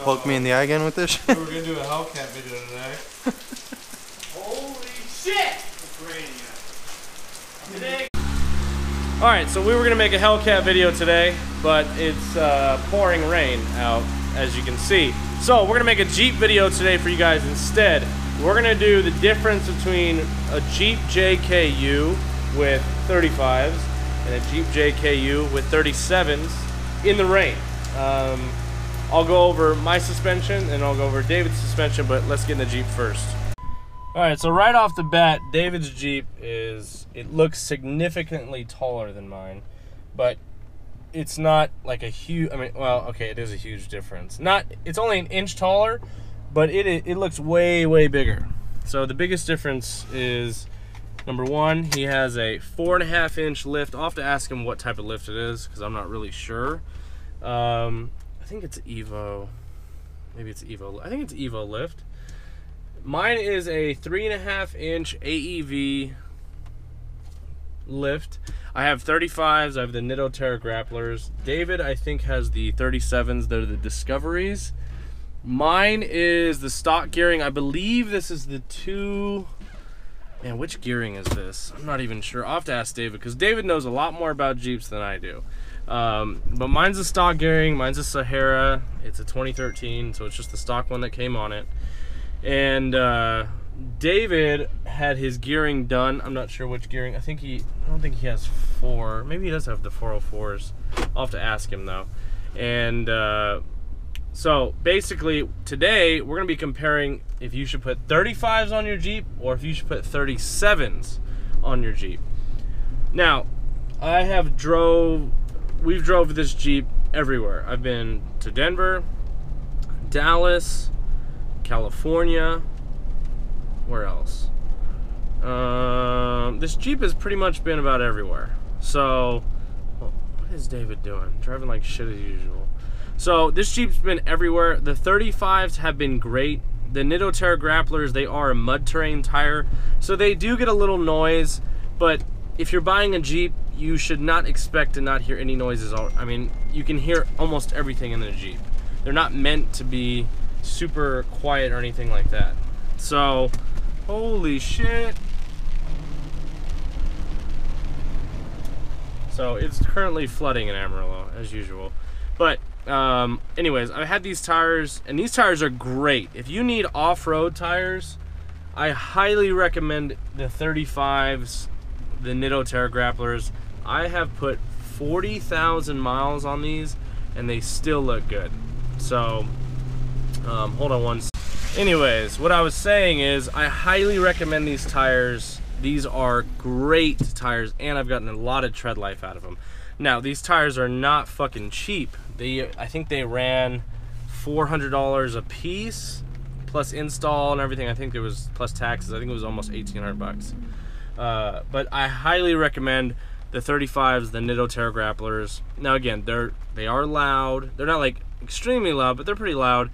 poke me in the eye again with this shit? We're gonna do a Hellcat video today. Holy shit! Today. Alright, so we were gonna make a Hellcat video today, but it's pouring rain out, as you can see. So we're gonna make a Jeep video today for you guys instead. We're gonna do the difference between a Jeep JKU with 35s and a Jeep JKU with 37s in the rain. I'll go over my suspension and I'll go over David's suspension, but let's get in the Jeep first. Alright, so right off the bat, David's Jeep it looks significantly taller than mine, but it's not like a huge, I mean, well, okay, it is a huge difference. It's only an inch taller, but it looks way, way bigger. So the biggest difference is, number one, he has a 4.5-inch lift. I'll have to ask him what type of lift it is, because I'm not really sure. I think it's Evo. Maybe it's Evo. I think it's Evo lift. Mine is a 3.5-inch AEV lift. I have 35s. I have the Nitto Terra grapplers. David, I think, has the 37s. They're the Discoveries. Mine is the stock gearing. I believe this is the Man, which gearing is this? I'm not even sure. I'll have to ask David, because David knows a lot more about Jeeps than I do. But mine's a stock gearing. Mine's a Sahara. It's a 2013, so it's just the stock one that came on it. And David had his gearing done. I'm not sure which gearing. I don't think he has 4. Maybe he does have the 404s. I'll have to ask him though. And so basically today we're gonna be comparing if you should put 35s on your Jeep or if you should put 37s on your Jeep. Now, we've drove this Jeep everywhere. I've been to Denver, Dallas, California. Where else? This Jeep has pretty much been about everywhere. So, what is David doing? Driving like shit as usual. So, this Jeep's been everywhere. The 35s have been great. The Nitto Terra grapplers, they are a mud terrain tire, so they do get a little noise, but if you're buying a Jeep, you should not expect to not hear any noises. I mean, you can hear almost everything in the Jeep. They're not meant to be super quiet or anything like that. So, holy shit. So it's currently flooding in Amarillo as usual. But anyways, I had these tires, and these tires are great. If you need off-road tires, I highly recommend the 35s, the Nitto Terra grapplers. I have put 40,000 miles on these and they still look good. So hold on one second. Anyways, what I was saying is I highly recommend these tires. These are great tires, and I've gotten a lot of tread life out of them. Now, these tires are not fucking cheap. I think they ran $400 a piece, plus install and everything. I think it was plus taxes. I think it was almost 1,800 bucks. But I highly recommend the 35s, the Nitto Terra grapplers. Now again, they are loud. They're not like extremely loud, but they're pretty loud.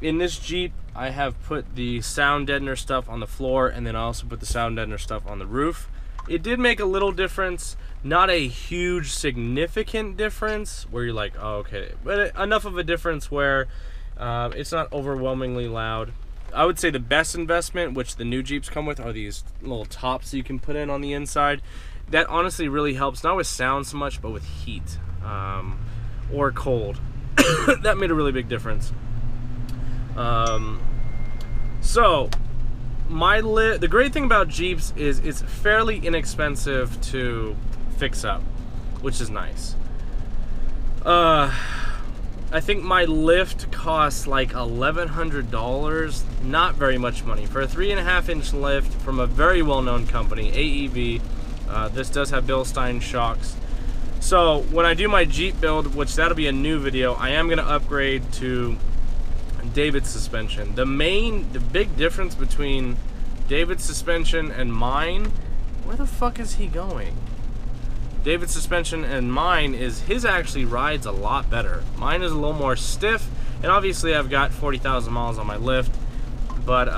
In this Jeep, I have put the sound deadener stuff on the floor, and then I also put the sound deadener stuff on the roof. It did make a little difference, not a huge significant difference where you're like, oh, okay, but enough of a difference where it's not overwhelmingly loud. I would say the best investment, which the new Jeeps come with, are these little tops you can put in on the inside. That honestly really helps, not with sound so much, but with heat or cold. That made a really big difference. So the great thing about Jeeps is it's fairly inexpensive to fix up, which is nice. I think my lift costs like $1,100, not very much money. For a 3.5-inch lift from a very well-known company, AEV, this does have Bilstein shocks. So when I do my Jeep build, which that'll be a new video, I am gonna upgrade to David's suspension. The big difference between David's suspension and mine, where the fuck is he going? David's suspension and mine is, his actually rides a lot better. Mine is a little more stiff, and obviously I've got 40,000 miles on my lift, but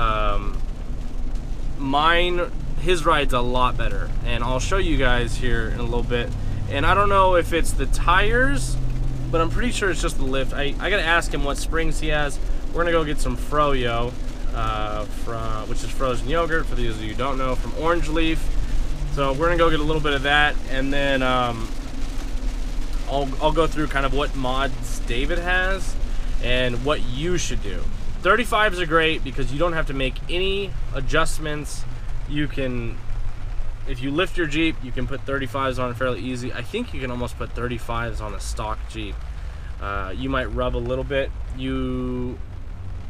his ride's a lot better, and I'll show you guys here in a little bit. And I don't know if it's the tires but I'm pretty sure it's just the lift. I gotta ask him what springs he has. We're gonna go get some Froyo, which is frozen yogurt, for those of you who don't know, from Orange Leaf. So we're gonna go get a little bit of that, and then I'll go through kind of what mods David has and what you should do. 35s are great because you don't have to make any adjustments. You can, if you lift your Jeep, you can put 35s on fairly easy. I think you can almost put 35s on a stock Jeep. You might rub a little bit.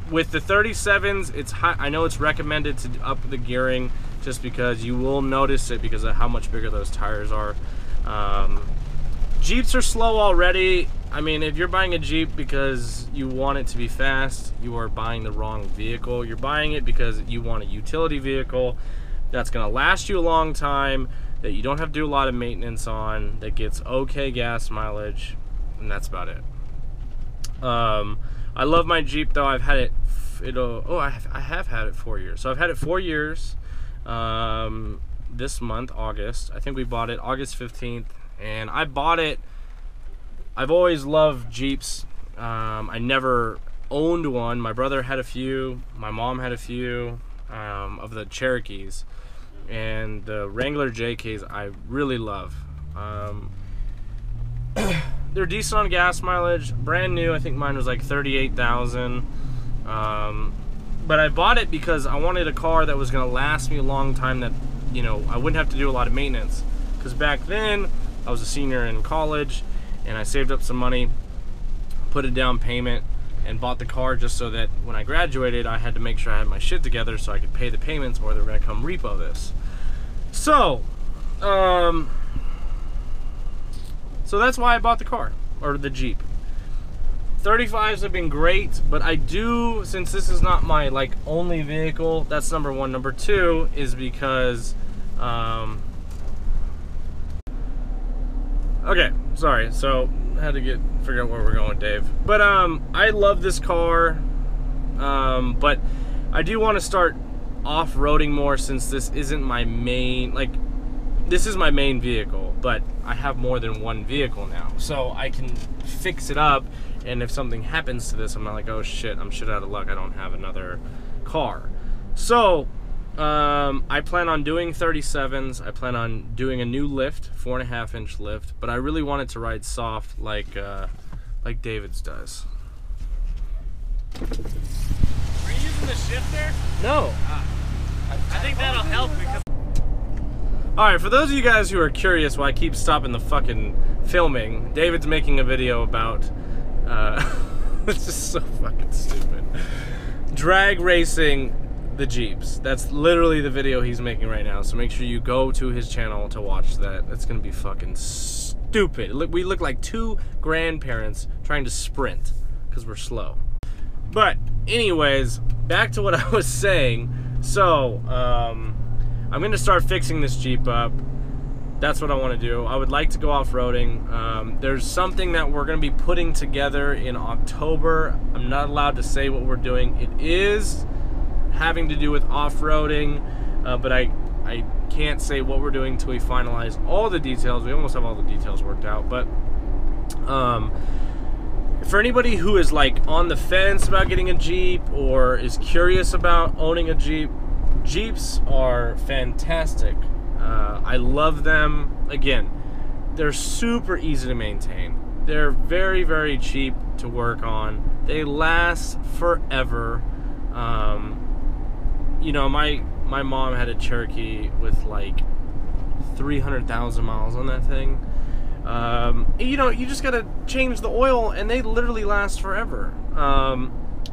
With the 37s, it's high. I know it's recommended to up the gearing just because you will notice it because of how much bigger those tires are. Jeeps are slow already. I mean, if you're buying a Jeep because you want it to be fast, you are buying the wrong vehicle. You're buying it because you want a utility vehicle that's gonna last you a long time, that you don't have to do a lot of maintenance on, that gets okay gas mileage, and that's about it. I love my Jeep though. I've had it, I have had it 4 years. So I've had it 4 years. This month, August. I think we bought it August 15th. And I bought it, I've always loved Jeeps. I never owned one. My brother had a few, my mom had a few of the Cherokees. And the Wrangler JKs I really love. They're decent on gas mileage, brand new. I think mine was like 38,000. But I bought it because I wanted a car that was gonna last me a long time, that, you know, I wouldn't have to do a lot of maintenance. Because back then, I was a senior in college, and I saved up some money, put a down payment, and bought the car just so that when I graduated, I had to make sure I had my shit together so I could pay the payments, or they were gonna come repo this. So that's why I bought the car, or the Jeep. 35s have been great, but I do, since this is not my like only vehicle, that's number one. Number two is because okay, sorry, so I had to figure out where we're going, Dave. But I love this car, but I do want to start off-roading more, since this isn't my main, like, this is my main vehicle, but I have more than one vehicle now, so I can fix it up, and if something happens to this, I'm not like, oh shit, I'm shit out of luck, I don't have another car. So I plan on doing 37s. I plan on doing a new lift, 4.5-inch lift, but I really wanted to ride soft like David's does. Are you using the shifter? No. I think that'll help because... Alright, for those of you guys who are curious why I keep stopping the fucking filming, David's making a video about, it's just so fucking stupid. Drag racing the Jeeps. That's literally the video he's making right now, so make sure you go to his channel to watch that. That's gonna be fucking stupid. Look, we look like two grandparents trying to sprint because we're slow. But anyways, back to what I was saying. So I'm gonna start fixing this Jeep up. That's what I want to do. I would like to go off-roading. There's something that we're gonna be putting together in October. I'm not allowed to say what we're doing. It is having to do with off-roading, but I can't say what we're doing until we finalize all the details. We almost have all the details worked out, but for anybody who is like on the fence about getting a Jeep or is curious about owning a Jeep, Jeeps are fantastic. I love them. Again, they're super easy to maintain. They're very, very cheap to work on. They last forever. You know, my mom had a Cherokee with like 300,000 miles on that thing. You know, you just gotta change the oil and they literally last forever.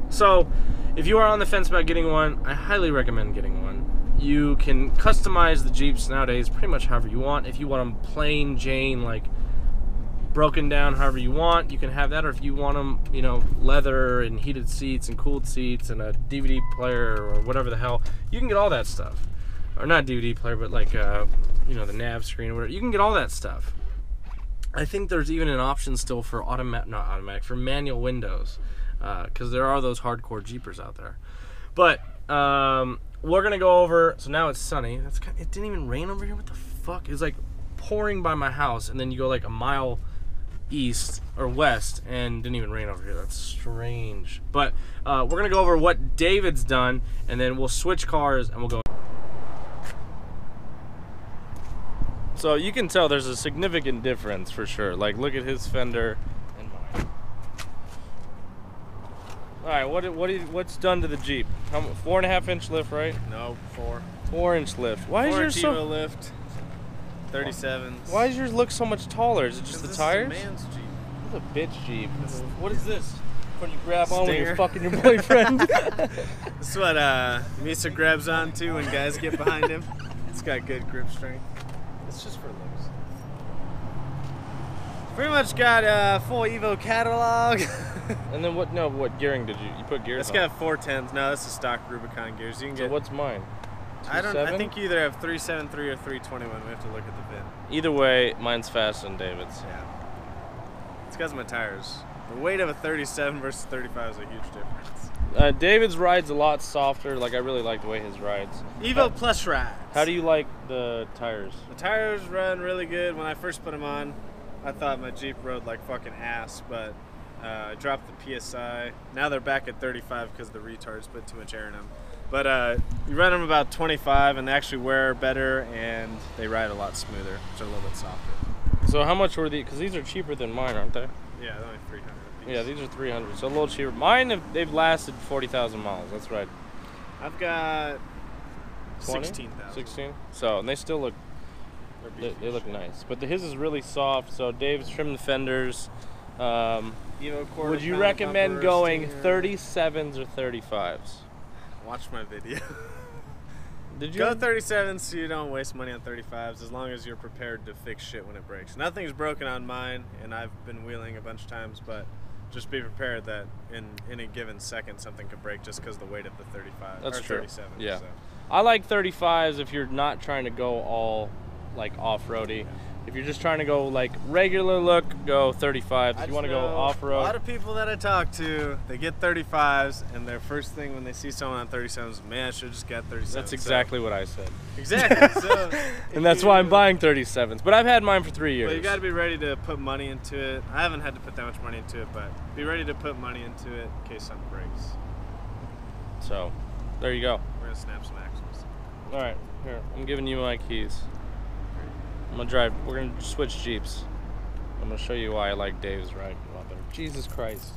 So if you are on the fence about getting one, I highly recommend getting one. You can customize the Jeeps nowadays pretty much however you want. If you want them plain Jane, like broken down however you want, you can have that. Or if you want them, you know, leather and heated seats and cooled seats and a DVD player or whatever the hell, you can get all that stuff. Or not DVD player, but like you know, the nav screen or whatever. You can get all that stuff. I think there's even an option still for for manual windows, because there are those hardcore Jeepers out there. But we're gonna go over. So now it's sunny. It didn't even rain over here. What the fuck? It's like pouring by my house, and then you go like a mile east or west and didn't even rain over here. That's strange. But we're gonna go over what David's done, and then we'll switch cars and we'll go. So you can tell there's a significant difference for sure. Like, look at his fender and mine. All right, what's done to the Jeep? 4.5 inch lift, right? No, 4. 4 inch lift. Why is yours so lift? 37s. Why does yours look so much taller? Is it just the tires? This is a man's Jeep. It's a bitch Jeep. What is this? When you grab on when you're Stinger. fucking your boyfriend. This is what MISA grabs onto when guys get behind him. It's got good grip strength. It's just for looks. Pretty much got a full Evo catalog. And then what? No, what gearing did you put gears It's on? got 410s. No, this is stock Rubicon gears. You can So get. what's mine? I 2.7? think you either have 373 or 321. We have to look at the VIN. Either way, mine's faster than David's. Yeah. It's because of my tires. The weight of a 37 versus 35 is a huge difference. David's ride's a lot softer. Like, I really like the way his rides. Evo Plus rides. How do you like the tires? The tires run really good. When I first put them on, I thought my Jeep rode like fucking ass, but I dropped the PSI. Now they're back at 35 because the retards put too much air in them. But you run them about 25 and they actually wear better and they ride a lot smoother, which are a little bit softer. So how much were these? Because these are cheaper than mine, aren't they? Yeah, they're only 300 a piece. Yeah, these are 300, so a little cheaper. Mine, they've lasted 40,000 miles. That's right. I've got 20? 16,000. 16. So, and they still look, they look nice. But his is really soft. So Dave's trimmed the fenders. Evo quarter Would you pound recommend bumper, going Stinger. 37s or 35s? Watch my video. Did you? Go 37s so you don't waste money on 35s as long as you're prepared to fix shit when it breaks. Nothing's broken on mine, and I've been wheeling a bunch of times, but just be prepared that in any given second something could break just because of the weight of the 35 That's or true. 37. Yeah. So. I like 35s if you're not trying to go all like off-roady. If you're just trying to go like regular look, go 35s. If you want to go A off-road, lot of people that I talk to, they get 35s, and their first thing when they see someone on 37s is, man, I should have just got 37s. that's exactly what I said. Exactly. So, And that's why I'm buying 37s. But I've had mine for 3 years. Well, you got to be ready to put money into it. I haven't had to put that much money into it, but be ready to put money into it in case something breaks. So, there you go. We're gonna snap some axles. All right, here, I'm giving you my keys. I'm gonna drive. We're gonna switch Jeeps. I'm gonna show you why I like Dave's ride a lot better. Jesus Christ.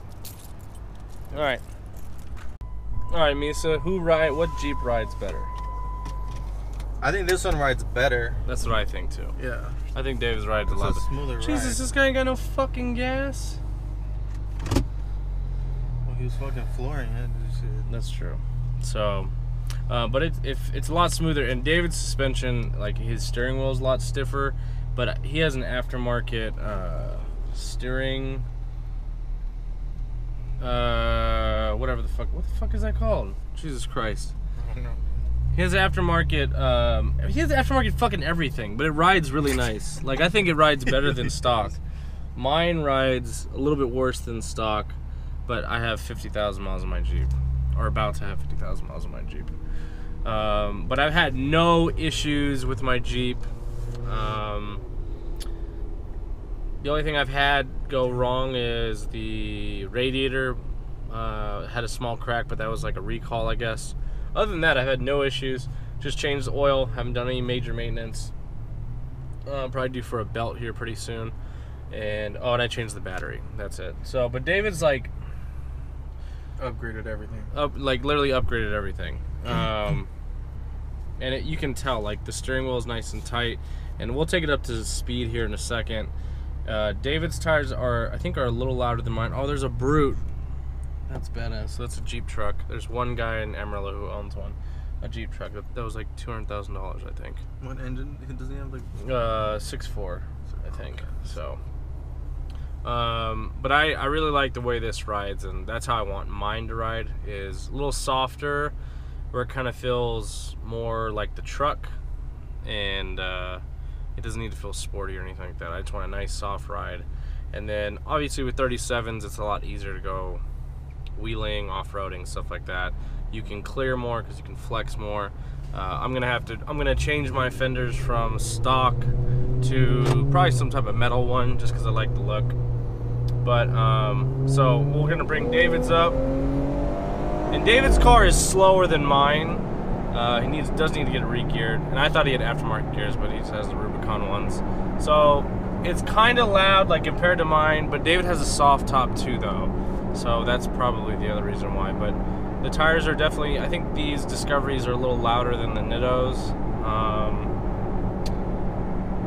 All right. All right, Misa. What Jeep rides better? I think this one rides better. That's what I think too. Yeah. I think Dave's rides a It's lot a better. smoother ride. Jesus, this guy ain't got no fucking gas. Well, he was fucking flooring it. That's true. So, but it's a lot smoother. And David's suspension, like his steering wheel is a lot stiffer, but he has an aftermarket steering. Whatever the fuck. What the fuck is that called? Jesus Christ. I don't know. He has aftermarket. He has aftermarket fucking everything, but it rides really nice. Like, I think it rides better than stock. Mine rides a little bit worse than stock, but I have 50,000 miles on my Jeep, or about to have 50,000 miles on my Jeep. But I've had no issues with my Jeep. The only thing I've had go wrong is the radiator had a small crack, but that was like a recall, I guess. Other than that, I've had no issues. Just changed the oil. Haven't done any major maintenance. Probably due for a belt here pretty soon. And I changed the battery. That's it. So, but David's like Upgraded everything. like literally upgraded everything. And you can tell like the steering wheel is nice and tight. And we'll take it up to speed here in a second. David's tires I think are a little louder than mine. Oh, there's a Brute. That's badass. So that's a Jeep truck. There's one guy in Amarillo who owns one. A Jeep truck. That was like $200,000, I think. What engine? Does he have like? 6.4, I think. So, but I really like the way this rides, and that's how I want mine to ride. Is a little softer, where it kind of feels more like the truck, and it doesn't need to feel sporty or anything like that. I just want a nice soft ride. And then obviously with 37s, it's a lot easier to go wheeling, off-roading, stuff like that. You can clear more because you can flex more. I'm gonna change my fenders from stock to probably some type of metal one, just because I like the look. But so we're gonna bring David's up, and David's car is slower than mine. He does need to get it re-geared, and I thought he had aftermarket gears, but he just has the Rubicon ones. So it's kind of loud, like compared to mine, but David has a soft top too, though. So that's probably the other reason why. But the tires are definitely, I think these Discoveries are a little louder than the Nittos.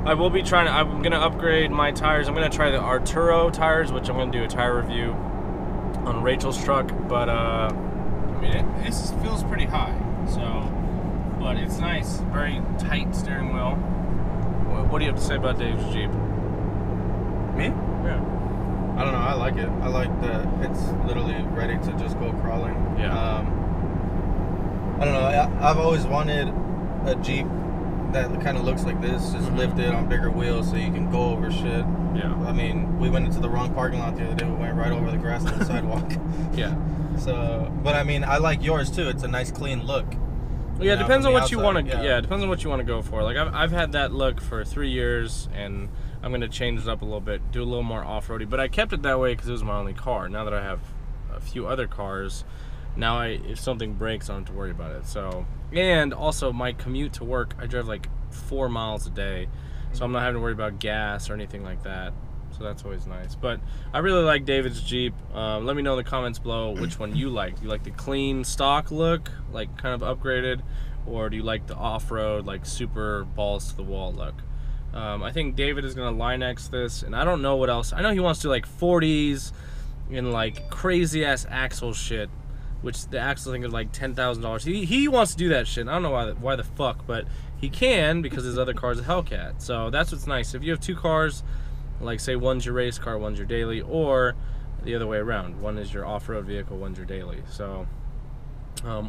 I will be trying to, I'm going to upgrade my tires. I'm going to try the Arturo tires, which I'm going to do a tire review on Rachel's truck. But, I mean, this feels pretty high. So, but it's nice. Very tight steering wheel. What do you have to say about Dave's Jeep? Me? Yeah. I don't know. I like it. I like that it's literally ready to just go crawling. Yeah. I don't know. I've always wanted a Jeep that kind of looks like this, just lifted on bigger wheels so you can go over shit. Yeah. I mean, we went into the wrong parking lot the other day. We went right over the grass on the sidewalk. Yeah. So, but I mean, I like yours too. It's a nice clean look. Yeah, it depends on what you want to. Yeah, it depends on what you want to go for. Like I've had that look for 3 years, and I'm gonna change it up a little bit, do a little more off-roady. But I kept it that way because it was my only car. Now that I have a few other cars, now if something breaks, I don't have to worry about it. So, and also my commute to work, I drive like 4 miles a day, so I'm not having to worry about gas or anything like that. So that's always nice. But I really like David's Jeep. Let me know in the comments below which one you like. Do you like the clean stock look, like kind of upgraded, or do you like the off-road, like super balls to the wall look? I think David is gonna Line-X this, and I don't know what else. I know he wants to do like 40s and like crazy ass axle shit, which the axle thing is like $10,000. He wants to do that shit. I don't know why the fuck, but he can because his other car's a Hellcat. So that's what's nice. If you have 2 cars, like say one's your race car, one's your daily, or the other way around, one is your off-road vehicle, one's your daily. So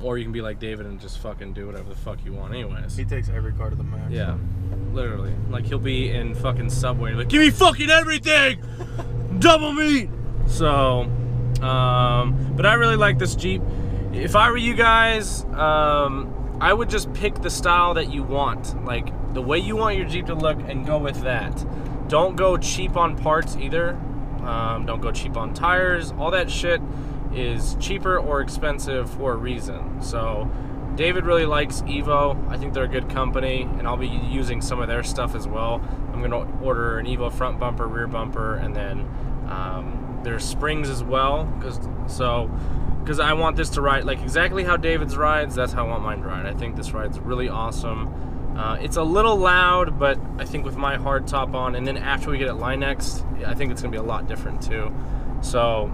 or you can be like David and just fucking do whatever the fuck you want anyways. He takes every car to the max. Yeah, literally. Like he'll be in fucking Subway and be like, give me fucking everything, double meat. So but I really like this Jeep. If I were you guys, I would just pick the style that you want, like the way you want your Jeep to look, and go with that. Don't go cheap on parts either. Don't go cheap on tires. All that shit is cheaper or expensive for a reason. So David really likes Evo. I think they're a good company, and I'll be using some of their stuff as well. I'm gonna order an Evo front bumper, rear bumper, and then there's springs as well, because I want this to ride like exactly how David's rides. That's how I want mine to ride. I think this ride's really awesome. It's a little loud, but I think with my hard top on, and then after we get it Line-X, I think it's gonna be a lot different too. So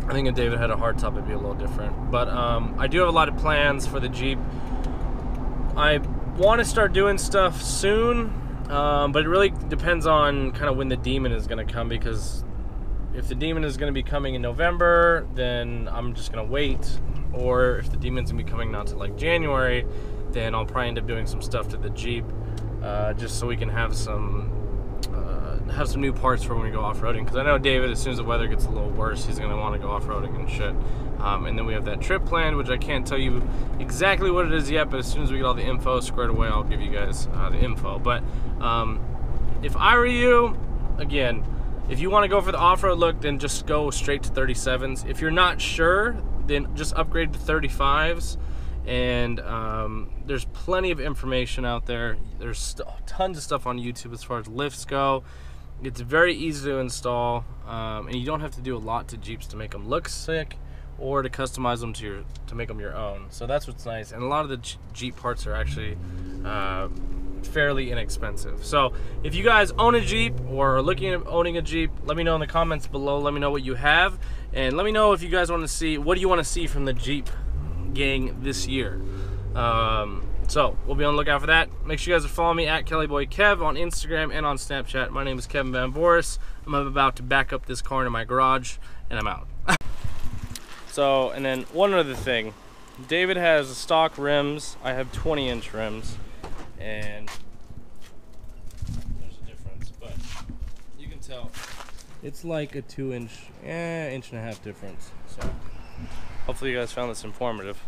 I think if David had a hard top, it'd be a little different. But I do have a lot of plans for the Jeep. I want to start doing stuff soon, but it really depends on kind of when the Demon is gonna come, because if the Demon is gonna be coming in November, then I'm just gonna wait. Or if the Demon's gonna be coming not till like January, then I'll probably end up doing some stuff to the Jeep, just so we can have some new parts for when we go off-roading. Because I know David, as soon as the weather gets a little worse, he's going to want to go off-roading and shit. And then we have that trip planned, which I can't tell you exactly what it is yet, but as soon as we get all the info squared away, I'll give you guys the info. But if I were you, again, if you want to go for the off-road look, then just go straight to 37s. If you're not sure, then just upgrade to 35s. And there's plenty of information out there. There's tons of stuff on YouTube as far as lifts go. It's very easy to install, and you don't have to do a lot to Jeeps to make them look sick, or to customize them to make them your own. So that's what's nice. And a lot of the Jeep parts are actually fairly inexpensive. So if you guys own a Jeep or are looking at owning a Jeep, let me know in the comments below. Let me know what you have, and let me know if you guys want to see, what do you want to see from the Jeep gang this year. So we'll be on the lookout for that. Make sure you guys are following me at KellyBoyKev on Instagram and on Snapchat. My name is Kevin Van Boris. I'm about to back up this car into my garage, and I'm out. So, and then one other thing, David has stock rims. I have 20-inch rims, and there's a difference, but you can tell it's like a 2-inch, inch and a half difference. So hopefully you guys found this informative.